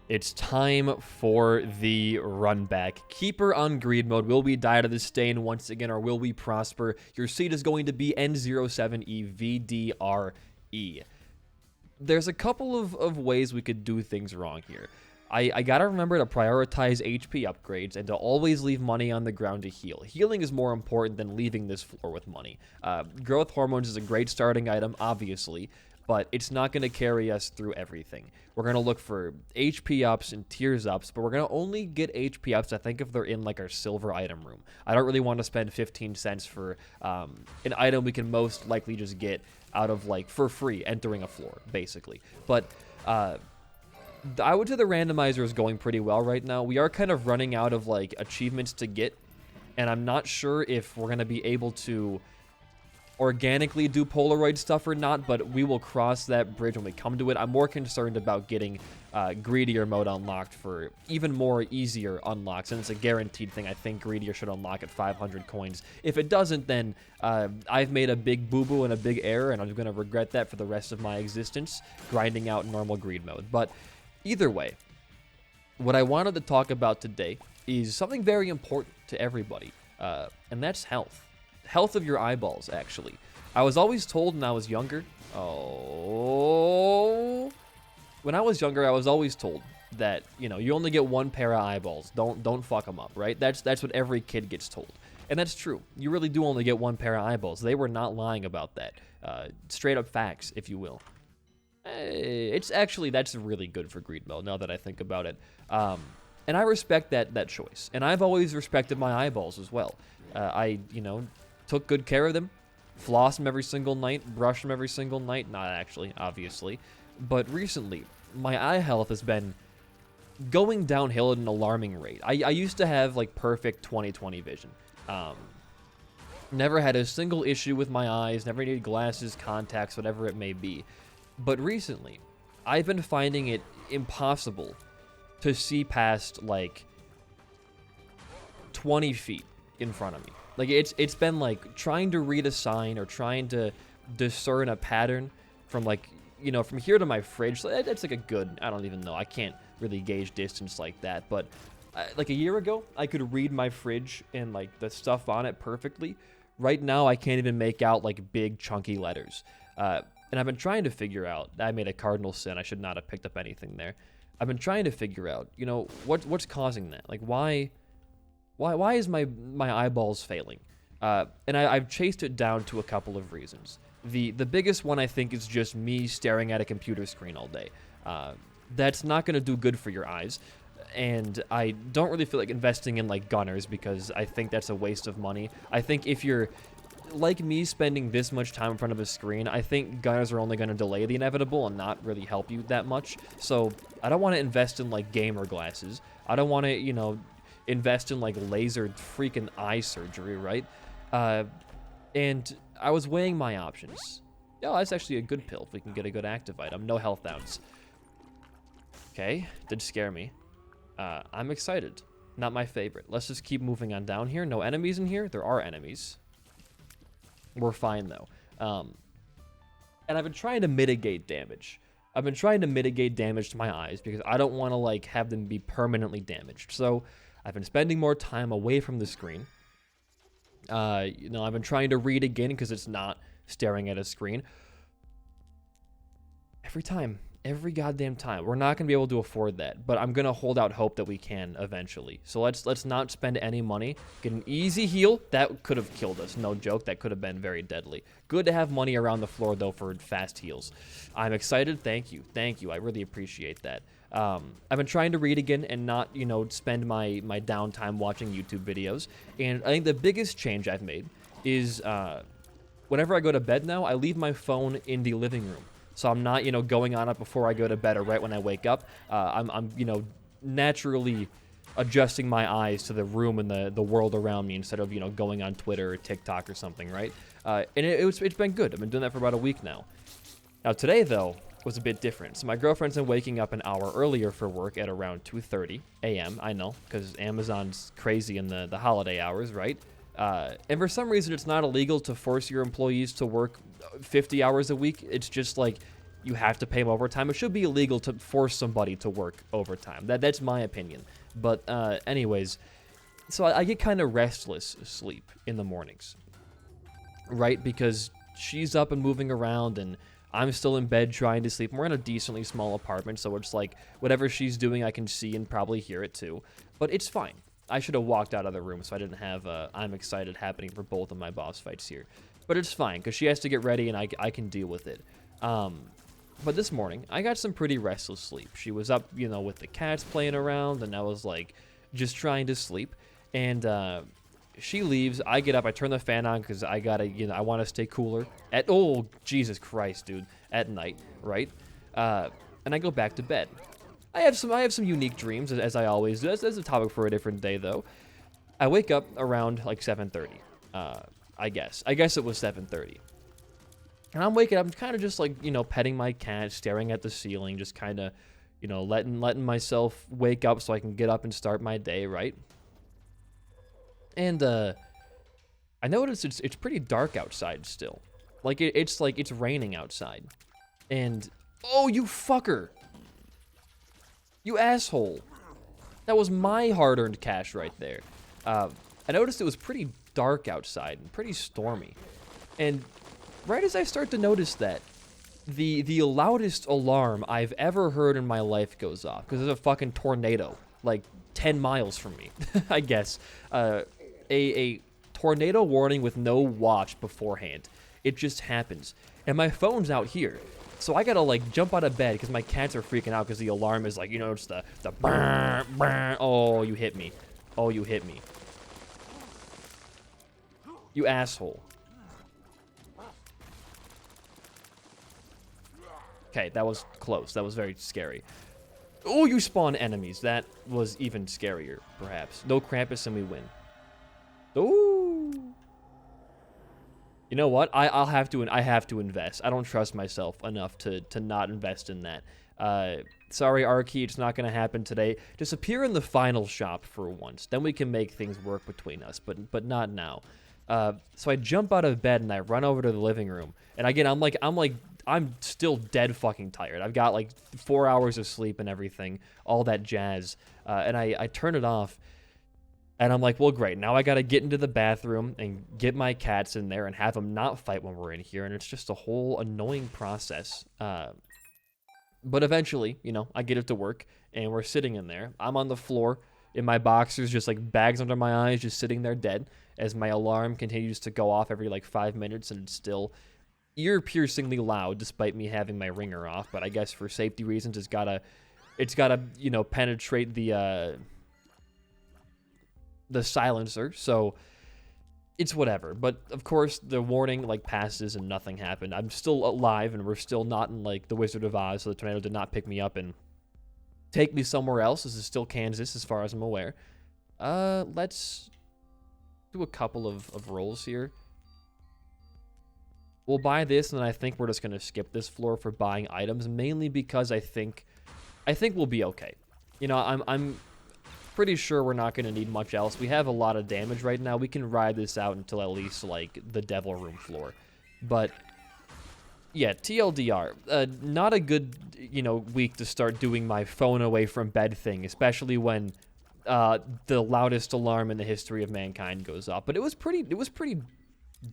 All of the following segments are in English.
It's time for the run back. Keeper on greed mode. Will we die to the stain once again, or will we prosper? Your seed is going to be N07EVDRE. There's a couple of ways we could do things wrong here. I gotta remember to prioritize HP upgrades and to always leave money on the ground to heal. Healing is more important than leaving this floor with money. Growth hormones is a great starting item, obviously, but it's not going to carry us through everything. We're going to look for HP ups and tiers ups, but we're going to only get HP ups, I think, if they're in like our silver item room. I don't really want to spend 15 cents for an item we can most likely just get out of like for free entering a floor, basically. But I would say the randomizer is going pretty well right now. We are kind of running out of like achievements to get, and I'm not sure if we're going to be able to organically do Polaroid stuff or not, but we will cross that bridge when we come to it. I'm more concerned about getting greedier mode unlocked for even more easier unlocks, and it's a guaranteed thing. I think greedier should unlock at 500 coins. If it doesn't, then I've made a big boo-boo and a big error, and I'm going to regret that for the rest of my existence, grinding out normal greed mode. But either way, what I wanted to talk about today is something very important to everybody, and that's health. Health of your eyeballs, actually. I was always told when I was younger, when I was younger, I was always told that, you know, you only get one pair of eyeballs. Don't fuck them up, right? That's what every kid gets told. And that's true. You really do only get one pair of eyeballs. They were not lying about that. Straight up facts, if you will. It's actually, that's really good for greed mode, now that I think about it. And I respect that choice. And I've always respected my eyeballs as well. I took good care of them, floss them every single night, brush them every single night. Not actually, obviously. But recently, my eye health has been going downhill at an alarming rate. I used to have like perfect 20/20 vision. Never had a single issue with my eyes, never needed glasses, contacts, whatever it may be. But recently, I've been finding it impossible to see past like 20 feet in front of me. Like it's been like trying to read a sign or trying to discern a pattern from like, you know, from here to my fridge. That's like a good, I don't even know. I can't really gauge distance like that. But like a year ago, I could read my fridge and like the stuff on it perfectly. Right now, I can't even make out like big chunky letters. And I've been trying to figure out, I made a cardinal sin. I should not have picked up anything there. I've been trying to figure out, you know, what's causing that? Like why is my eyeballs failing? And I've chased it down to a couple of reasons. The biggest one, I think, is just me staring at a computer screen all day. That's not going to do good for your eyes. And I don't really feel like investing in like gunners because I think that's a waste of money. I think if you're like me spending this much time in front of a screen, I think gunners are only going to delay the inevitable and not really help you that much. So I don't want to invest in like gamer glasses. I don't want to, you know, invest in like laser freaking eye surgery, right? And I was weighing my options. Oh, that's actually a good pill if we can get a good active item. No health ounce. Okay, did scare me. I'm excited. Not my favorite. Let's just keep moving on down here. No enemies in here? There are enemies. We're fine though. And I've been trying to mitigate damage. I've been trying to mitigate damage to my eyes because I don't want to like have them be permanently damaged. So I've been spending more time away from the screen. You know, I've been trying to read again because it's not staring at a screen. Every goddamn time. We're not going to be able to afford that, but I'm going to hold out hope that we can eventually. So let's not spend any money. Get an easy heal. That could have killed us. No joke. That could have been very deadly. Good to have money around the floor, though, for fast heals. I'm excited. Thank you. Thank you. I really appreciate that. I've been trying to read again and not, you know, spend my downtime watching YouTube videos. And I think the biggest change I've made is whenever I go to bed now, I leave my phone in the living room. So I'm not, you know, going on it before I go to bed or right when I wake up. I'm you know, naturally adjusting my eyes to the room and the world around me instead of, you know, going on Twitter or TikTok or something, right? And it's been good. I've been doing that for about a week now. Now today, though, was a bit different. So my girlfriend's been waking up an hour earlier for work at around 2:30 a.m. I know, because Amazon's crazy in the holiday hours, right? And for some reason, it's not illegal to force your employees to work 50 hours a week. It's just like you have to pay them overtime. It should be illegal to force somebody to work overtime. That's my opinion. But anyways, so I get kind of restless sleep in the mornings, right? Because she's up and moving around, and I'm still in bed trying to sleep. We're in a decently small apartment, so it's like whatever she's doing, I can see and probably hear it too. But it's fine. I should have walked out of the room so I didn't have I'm excited happening for both of my boss fights here. But it's fine, because she has to get ready, and I can deal with it. But this morning, I got some pretty restless sleep. She was up, with the cats playing around, and I was, like, just trying to sleep. And she leaves. I get up. I turn the fan on because I got to, I want to stay cooler. Oh, Jesus Christ, dude. At night, right? And I go back to bed. I have some unique dreams, as I always do. That's a topic for a different day, though. I wake up around, like, 7:30. I guess. I guess it was 7:30. And I'm waking up, I'm kind of just like, petting my cat, staring at the ceiling, just kind of, letting myself wake up so I can get up and start my day, right? And I noticed it's pretty dark outside still. Like, it's raining outside. And, oh, you fucker! You asshole! That was my hard-earned cash right there. I noticed it was pretty dark outside and pretty stormy. And right as I start to notice that, the loudest alarm I've ever heard in my life goes off, because there's a fucking tornado, like 10 miles from me, I guess. A tornado warning with no watch beforehand. It just happens. And my phone's out here. So I gotta, like, jump out of bed, because my cats are freaking out, because the alarm is, like, it's the brr, brr. Oh, you hit me. Oh, you hit me. You asshole. Okay, that was close. That was very scary. Oh, you spawn enemies. That was even scarier, perhaps. No Krampus and we win. Ooh. You know what? I have to invest. I don't trust myself enough to not invest in that. Sorry, Arky, it's not going to happen today. Just appear in the final shop for once. Then we can make things work between us, but not now. So I jump out of bed and I run over to the living room. And again, I'm still dead fucking tired. I've got like 4 hours of sleep and everything, all that jazz. And I turn it off. And I'm like, well, great. Now I got to get into the bathroom and get my cats in there and have them not fight when we're in here. And it's just a whole annoying process. But eventually, I get it to work and we're sitting in there. I'm on the floor in my boxers, just like bags under my eyes, just sitting there dead as my alarm continues to go off every like 5 minutes, and it's still ear-piercingly loud despite me having my ringer off. But I guess for safety reasons, it's gotta penetrate the silencer, so it's whatever. But of course the warning like passes and nothing happened. I'm still alive and we're still not in like the Wizard of Oz, so the tornado did not pick me up and take me somewhere else. This is still Kansas as far as I'm aware. Let's do a couple of rolls here. We'll buy this, and then I think we're just gonna skip this floor for buying items, mainly because I think we'll be okay. I'm pretty sure we're not gonna need much else. We have a lot of damage right now. We can ride this out until at least like the Devil Room floor. But yeah, TLDR, not a good week to start doing my phone away from bed thing, especially when the loudest alarm in the history of mankind goes off. But it was pretty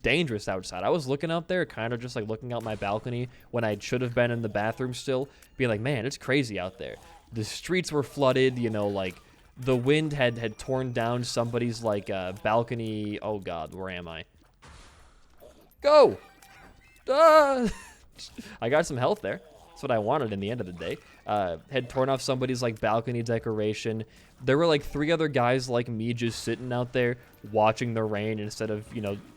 dangerous outside. I was looking out there, kind of just like looking out my balcony when I should have been in the bathroom still, being like, man, it's crazy out there. The streets were flooded, like the wind had torn down somebody's like balcony. Oh God, where am I? Go! I got some health there. That's what I wanted in the end of the day. Had torn off somebody's like balcony decoration. There were like 3 other guys like me just sitting out there watching the rain instead of,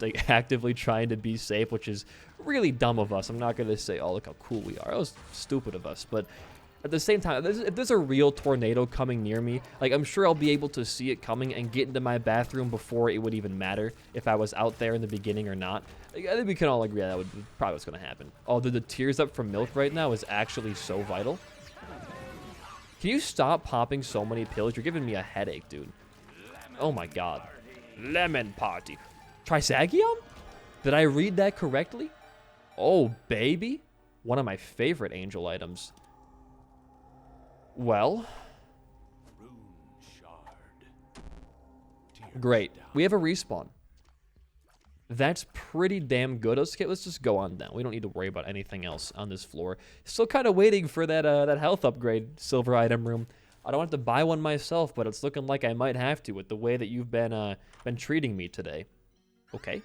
like actively trying to be safe, which is really dumb of us. I'm not going to say, oh, look how cool we are. That was stupid of us. But at the same time, if there's a real tornado coming near me, like I'm sure I'll be able to see it coming and get into my bathroom before it would even matter if I was out there in the beginning or not. I think we can all agree that would probably what's going to happen. Although the tears up from milk right now is actually so vital. Can you stop popping so many pills? You're giving me a headache, dude. Oh my God. Lemon party. Trisagion? Did I read that correctly? Oh, baby. One of my favorite angel items. Well, great. We have a respawn. That's pretty damn good. Let's just go on down. We don't need to worry about anything else on this floor. Still kind of waiting for that that health upgrade, silver item room. I don't have to buy one myself, but it's looking like I might have to with the way that you've been treating me today. Okay.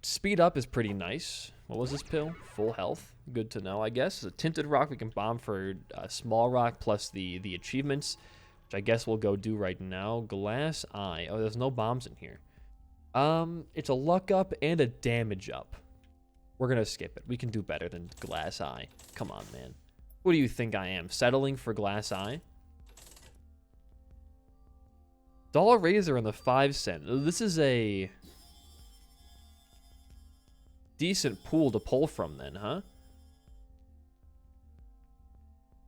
Speed up is pretty nice. What was this pill? Full health. Good to know, I guess. A tinted rock we can bomb for a small rock plus the achievements, which I guess we'll go do right now. Glass eye. Oh, there's no bombs in here. It's a luck up and a damage up. We're gonna skip it. We can do better than glass eye. Come on, man. What do you think I am? Settling for glass eye? Dollar Razor on the 5 cent. This is a decent pool to pull from then, huh?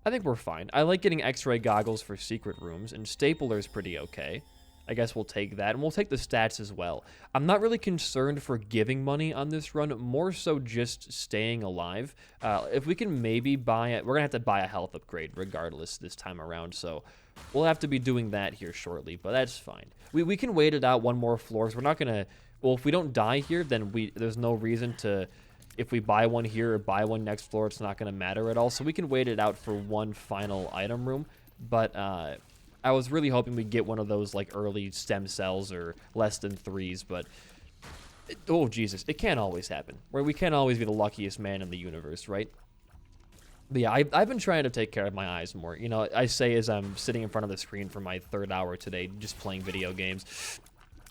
I think we're fine. I like getting x-ray goggles for secret rooms, and stapler's pretty okay. I guess we'll take that, and we'll take the stats as well. I'm not really concerned for giving money on this run, more so just staying alive. If we can maybe buy it, we're going to have to buy a health upgrade regardless this time around, so we'll have to be doing that here shortly, but that's fine. We can wait it out one more floor, so we're not going to... Well, if we don't die here, then there's no reason to... If we buy one here or buy one next floor, it's not going to matter at all. So we can wait it out for one final item room. But I was really hoping we'd get one of those like early stem cells or less than 3s. But, oh, Jesus, it can't always happen. We can't always be the luckiest man in the universe, right? But yeah, I've been trying to take care of my eyes more. You know, I say as I'm sitting in front of the screen for my 3rd hour today, just playing video games.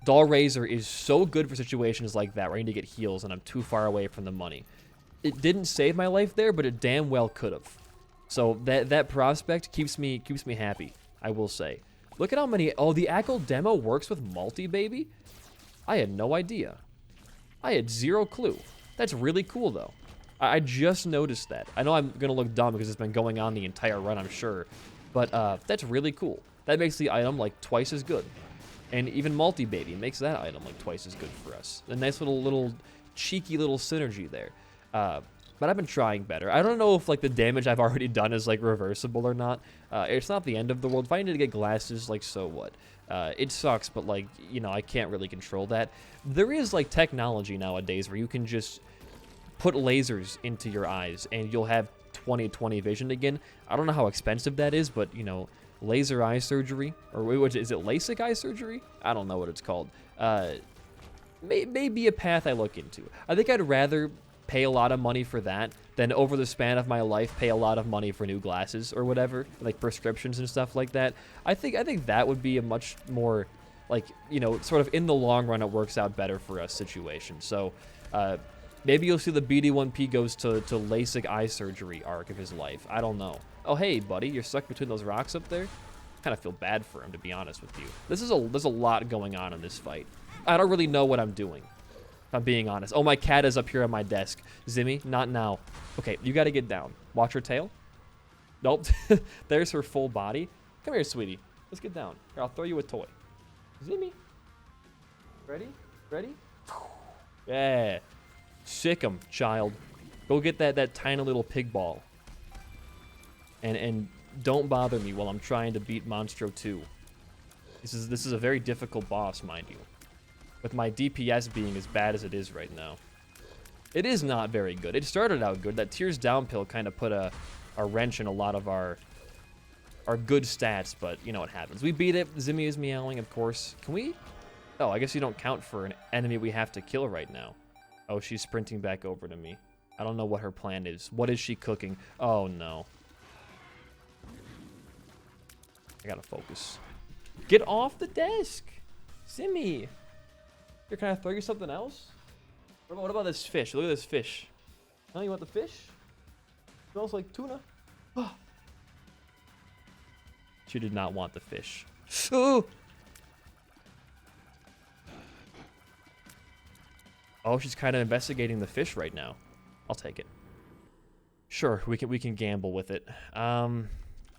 Dollar Razor is so good for situations like that where I need to get heals and I'm too far away from the money. It didn't save my life there, but it damn well could have. So that prospect keeps me happy, I will say. Look at how many... Oh, the Ackle demo works with multi, baby? I had no idea. I had 0 clue. That's really cool, though. I just noticed that. I know I'm going to look dumb because it's been going on the entire run, I'm sure. But that's really cool. That makes the item, like, twice as good. And even multi-baby makes that item like twice as good for us. A nice little cheeky little synergy there. But I've been trying better. I don't know if like the damage I've already done is like reversible or not. It's not the end of the world. If I need to get glasses, like so what? It sucks, but like, you know, I can't really control that. There is like technology nowadays where you can just put lasers into your eyes and you'll have 20/20 vision again. I don't know how expensive that is, but you know, laser eye surgery, or is it LASIK eye surgery? I don't know what it's called. May be a path I look into. I think I'd rather pay a lot of money for that than over the span of my life pay a lot of money for new glasses or whatever, like prescriptions and stuff like that. I think that would be a much more, like, you know, sort of in the long run it works out better for us situation. So maybe you'll see the BD1P goes to LASIK eye surgery arc of his life. I don't know. Oh, hey, buddy, you're stuck between those rocks up there? Kind of feel bad for him, to be honest with you. There's a lot going on in this fight. I don't really know what I'm doing, if I'm being honest. Oh, my cat is up here on my desk. Zimmy, not now. Okay, you got to get down. Watch her tail. Nope. There's her full body. Come here, sweetie. Let's get down. Here, I'll throw you a toy. Zimmy. Ready? Ready? Yeah. Sick 'em, child. Go get that tiny little pig ball. And don't bother me while I'm trying to beat Monstro 2. This is a very difficult boss, mind you. With my DPS being as bad as it is right now. It is not very good. It started out good. That Tears Down pill kind of put a wrench in a lot of our good stats, but you know what happens. We beat it. Zimmy is meowing, of course. Can we? Oh, I guess you don't count for an enemy we have to kill right now. Oh, she's sprinting back over to me. I don't know what her plan is. What is she cooking? Oh, no. I gotta focus. Get off the desk! Zimmy! Here, can I throw you something else? What about this fish? Look at this fish. Oh, you want the fish? Smells like tuna. She did not want the fish. Oh! Oh, she's kind of investigating the fish right now. I'll take it. Sure, we can gamble with it.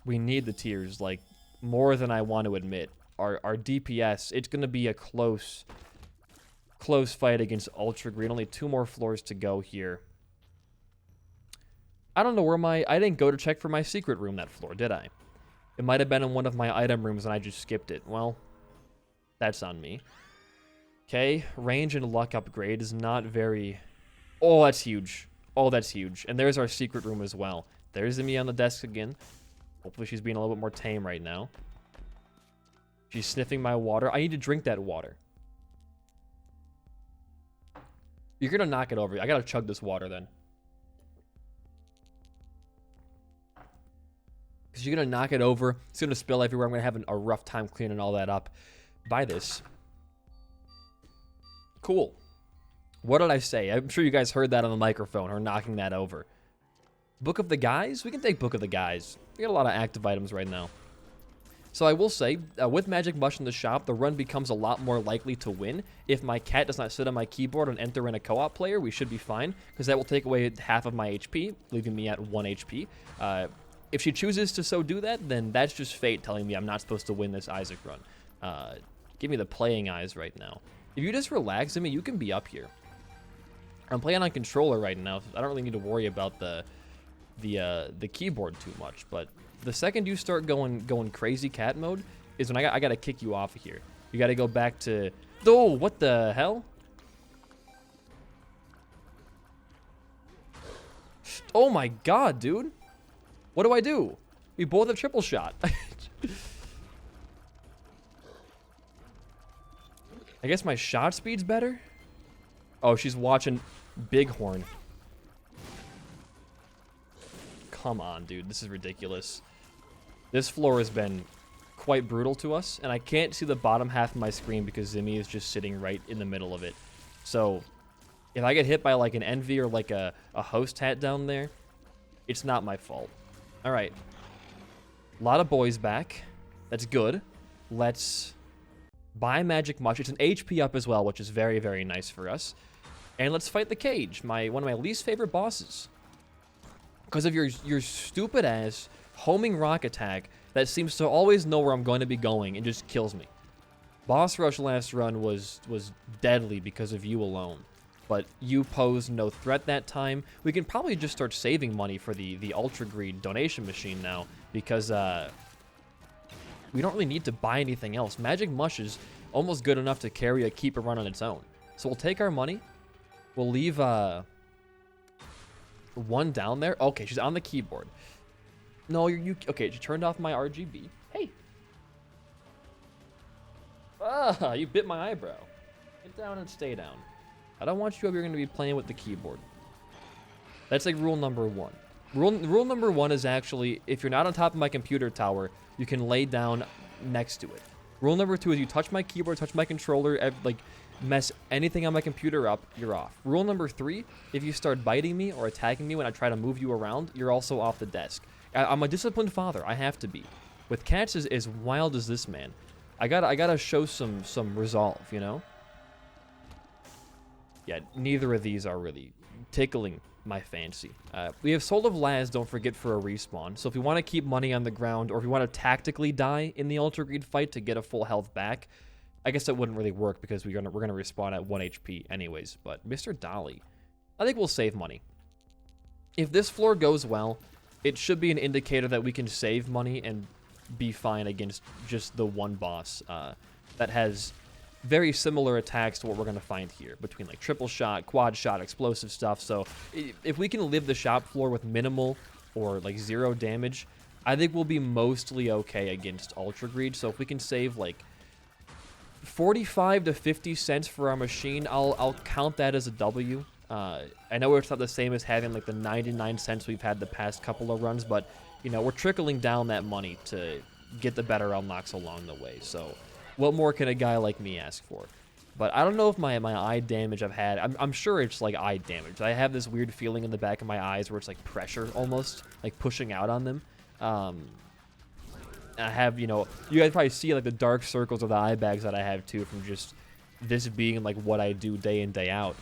We need the tears, like, more than I want to admit. Our DPS, it's going to be a close close fight against Ultra Green. Only 2 more floors to go here. I don't know where I didn't go to check for my secret room that floor, did I? It might have been in one of my item rooms and I just skipped it. Well, that's on me. Okay, range and luck upgrade is not very... Oh, that's huge. Oh, that's huge. And there's our secret room as well. There's me on the desk again. Hopefully she's being a little bit more tame right now. She's sniffing my water. I need to drink that water. You're going to knock it over. I got to chug this water then. Because you're going to knock it over. It's going to spill everywhere. I'm going to have a rough time cleaning all that up. Buy this. Cool. What did I say? I'm sure you guys heard that on the microphone, or knocking that over. Book of the Guys? We can take Book of the Guys. We got a lot of active items right now. So I will say, with Magic Mush in the shop, the run becomes a lot more likely to win. If my cat does not sit on my keyboard and enter in a co-op player, we should be fine, because that will take away half of my HP, leaving me at 1 HP. If she chooses to so do that, then that's just fate telling me I'm not supposed to win this Isaac run. Give me the playing eyes right now. If you just relax, I mean, you can be up here. I'm playing on controller right now, so I don't really need to worry about the keyboard too much. But the second you start going crazy cat mode is when I gotta kick you off of here. You gotta go back to... Oh, what the hell? Oh my god, dude. What do I do? We both have triple shot. I guess my shot speed's better? Oh, she's watching Bighorn. Come on, dude. This is ridiculous. This floor has been quite brutal to us, and I can't see the bottom half of my screen because Zimmy is just sitting right in the middle of it. So, if I get hit by like an Envy or like a host hat down there, it's not my fault. All right. A lot of boys back. That's good. Let's buy Magic Mush. It's an HP up as well, which is very, very nice for us. And let's fight the Cage, one of my least favorite bosses. Because of your stupid ass homing rock attack that seems to always know where I'm going to be going and just kills me. Boss Rush last run was deadly because of you alone. But you posed no threat that time. We can probably just start saving money for the Ultra Greed donation machine now, because we don't really need to buy anything else. Magic Mush is almost good enough to carry a keeper run on its own. So we'll take our money. We'll leave one down there. Okay, she's on the keyboard. No, okay, she turned off my RGB. Hey. Ah, you bit my eyebrow. Get down and stay down. I don't want you up here going to be playing with the keyboard. That's like rule number 1. Rule number 1 is actually, if you're not on top of my computer tower, you can lay down next to it. Rule number 2 is you touch my keyboard, touch my controller, like mess anything on my computer up, you're off. Rule number 3, if you start biting me or attacking me when I try to move you around, you're also off the desk. I'm a disciplined father. I have to be. With cats as wild as this man, I gotta show some resolve, you know? Yeah, neither of these are really tickling my fancy. We have Soul of Laz, don't forget, for a respawn. So if we want to keep money on the ground, or if we want to tactically die in the Ultra Greed fight to get a full health back, I guess that wouldn't really work because we're gonna respawn at 1 HP anyways. But Mr. Dolly, I think we'll save money. If this floor goes well, it should be an indicator that we can save money and be fine against just the one boss that has very similar attacks to what we're going to find here, between like triple shot, quad shot, explosive stuff. So if we can live the shop floor with minimal or like 0 damage, I think we'll be mostly okay against Ultra Greed. So if we can save like 45 to 50 cents for our machine, I'll count that as a W. I know it's not the same as having like the 99 cents we've had the past couple of runs, but you know, we're trickling down that money to get the better unlocks along the way. So what more can a guy like me ask for? But I don't know if my eye damage I've had, I'm sure it's like eye damage. I have this weird feeling in the back of my eyes where it's like pressure almost, like pushing out on them. I have, you know, you guys probably see like the dark circles of the eye bags that I have too from just this being like what I do day in, day out.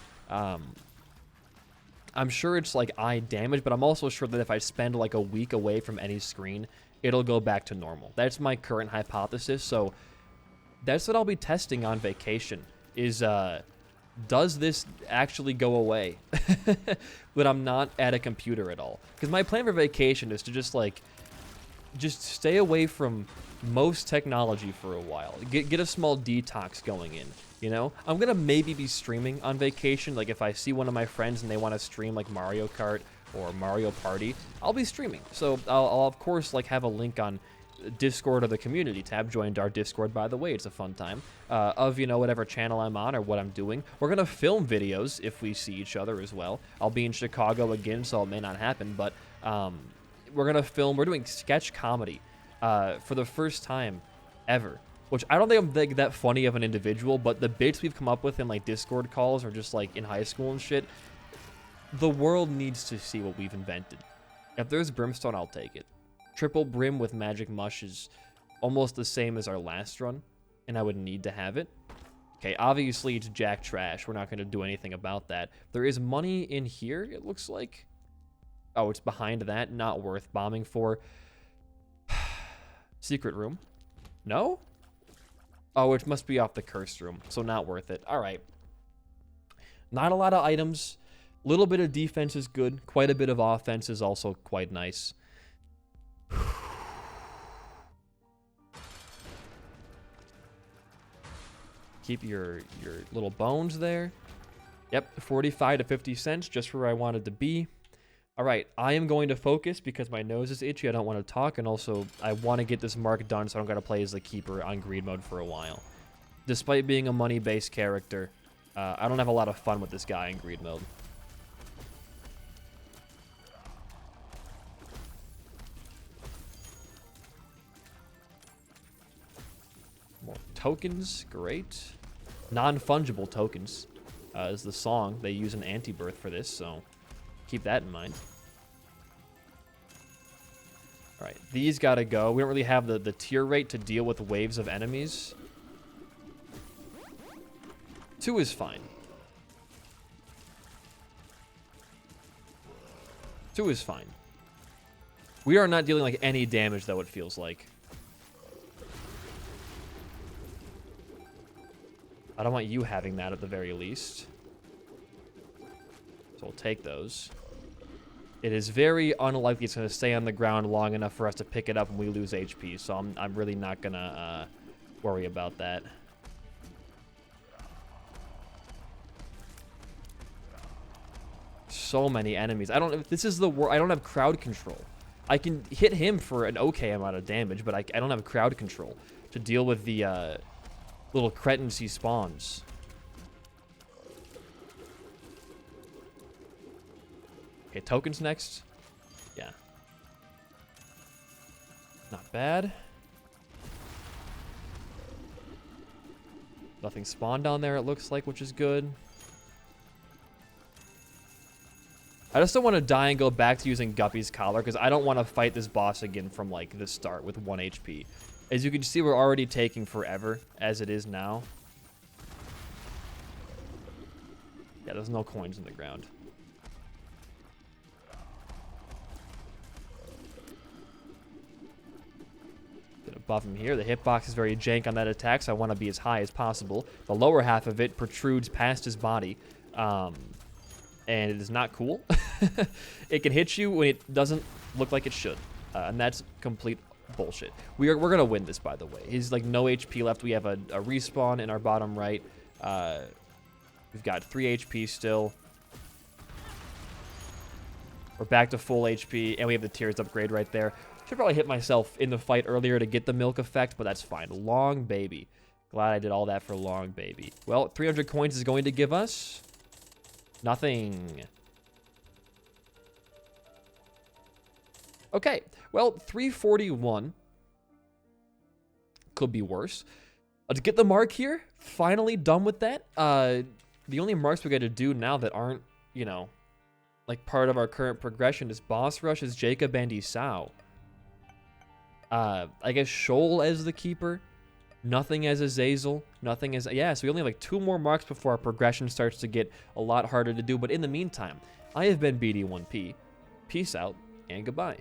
I'm sure it's like eye damage, but I'm also sure that if I spend like a week away from any screen, it'll go back to normal. That's my current hypothesis. So that's what I'll be testing on vacation, is does this actually go away when I'm not at a computer at all? Because my plan for vacation is to just stay away from most technology for a while. Get a small detox going in, you know? I'm gonna maybe be streaming on vacation. Like if I see one of my friends and they want to stream like Mario Kart or Mario Party, I'll be streaming. So I'll of course like have a link on Discord or the community tab. Joined our Discord, by the way. It's a fun time of, you know, whatever channel I'm on or what I'm doing. We're gonna film videos if we see each other as well. I'll be in Chicago again, so it may not happen, but we're gonna film. We're doing sketch comedy for the first time ever, which I don't think I'm that funny of an individual, but the bits we've come up with in like Discord calls or just like in high school and shit, the world needs to see what we've invented. If there's brimstone, I'll take it. Triple brim with magic mush is almost the same as our last run, and I would need to have it. Okay, obviously it's jack trash. We're not going to do anything about that. There is money in here, it looks like. Oh, it's behind that. Not worth bombing for. Secret room. No? Oh, it must be off the cursed room, so not worth it. All right. Not a lot of items. Little bit of defense is good. Quite a bit of offense is also quite nice. Keep your little bones there. Yep, 45 to 50 cents, just where I wanted to be. All right, I am going to focus because my nose is itchy. I don't want to talk, and also I want to get this mark done so I don't got to play as the keeper on greed mode for a while. Despite being a money-based character, I don't have a lot of fun with this guy in greed mode. More tokens, great. Non-fungible tokens is the song. They use an anti-birth for this, so keep that in mind. All right, these gotta go. We don't really have the tier rate to deal with waves of enemies. 2 is fine. 2 is fine. We are not dealing like any damage, though, it feels like. I don't want you having that at the very least. So we'll take those. It is very unlikely it's going to stay on the ground long enough for us to pick it up and we lose HP. So I'm really not going to worry about that. So many enemies. I don't. This is the world. I don't have crowd control. I can hit him for an okay amount of damage, but I don't have crowd control to deal with the little cretins he spawns. Okay, tokens next. Yeah. Not bad. Nothing spawned down there, it looks like, which is good. I just don't want to die and go back to using Guppy's Collar, because I don't want to fight this boss again from, like, the start with 1 HP. As you can see, we're already taking forever, as it is now. Yeah, there's no coins in the ground. Gonna buff him here. The hitbox is very jank on that attack, so I want to be as high as possible. The lower half of it protrudes past his body, and it is not cool. It can hit you when it doesn't look like it should, and that's complete bullshit. We're gonna win this, by the way. He's like no HP left. We have a respawn in our bottom right. We've got 3 HP still. We're back to full HP, and we have the tears upgrade right there. Should probably hit myself in the fight earlier to get the milk effect, but that's fine. Long baby. Glad I did all that for long baby. Well, 300 coins is going to give us nothing. Okay, well, 341 could be worse. To get the mark here, finally done with that. The only marks we got to do now that aren't, you know, like part of our current progression is Boss Rush as Jacob and Esau. I guess Shoal as the Keeper. Nothing as Azazel. Nothing as... Yeah, so we only have like 2 more marks before our progression starts to get a lot harder to do. But in the meantime, I have been BD1P. Peace out and goodbye.